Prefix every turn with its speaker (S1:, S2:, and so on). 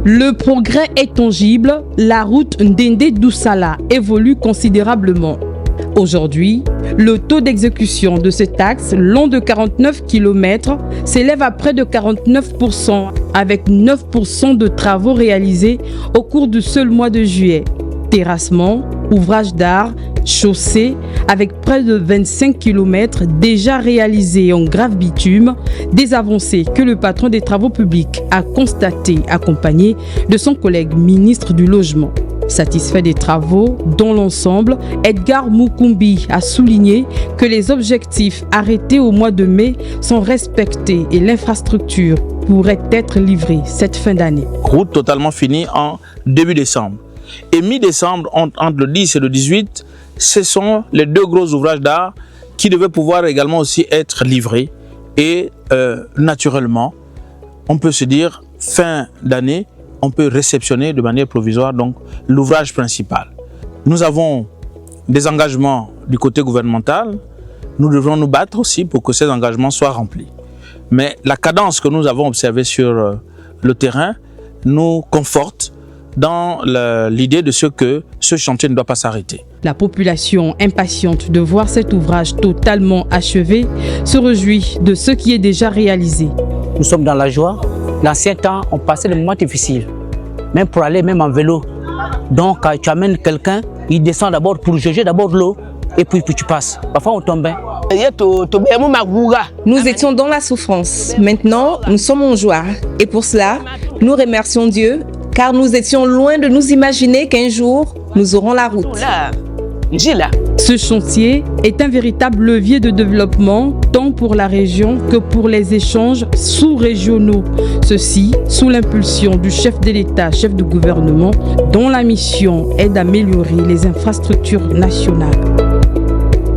S1: Le progrès est tangible, la route Ndende-Doussala évolue considérablement. Aujourd'hui, le taux d'exécution de cet axe long de 49 km s'élève à près de 49%, avec 9% de travaux réalisés au cours du seul mois de juillet. Terrassement, ouvrages d'art, chaussées, avec près de 25 km déjà réalisés en grave bitume, des avancées que le patron des travaux publics a constatées, accompagné de son collègue ministre du Logement. Satisfait des travaux, dans l'ensemble, Edgar Mukumbi a souligné que les objectifs arrêtés au mois de mai sont respectés et l'infrastructure pourrait être livrée cette fin d'année.
S2: Route totalement finie en début décembre. Et mi-décembre, entre le 10 et le 18, ce sont les deux gros ouvrages d'art qui devaient pouvoir également aussi être livrés. Et naturellement, on peut se dire, fin d'année, on peut réceptionner de manière provisoire donc l'ouvrage principal. Nous avons des engagements du côté gouvernemental. Nous devrons nous battre aussi pour que ces engagements soient remplis. Mais la cadence que nous avons observée sur le terrain nous conforte dans l'idée de ce que ce chantier ne doit pas s'arrêter.
S1: La population, impatiente de voir cet ouvrage totalement achevé, se réjouit de ce qui est déjà réalisé.
S3: Nous sommes dans la joie. L'ancien temps, on passait des moments difficiles, même pour aller même en vélo. Donc, quand tu amènes quelqu'un, il descend d'abord pour juger d'abord l'eau, et puis tu passes. Parfois, on tombait.
S4: Nous étions dans la souffrance. Maintenant, nous sommes en joie. Et pour cela, nous remercions Dieu, car nous étions loin de nous imaginer qu'un jour, nous aurons la route.
S1: Ce chantier est un véritable levier de développement, tant pour la région que pour les échanges sous-régionaux. Ceci sous l'impulsion du chef de l'État, chef de gouvernement, dont la mission est d'améliorer les infrastructures nationales.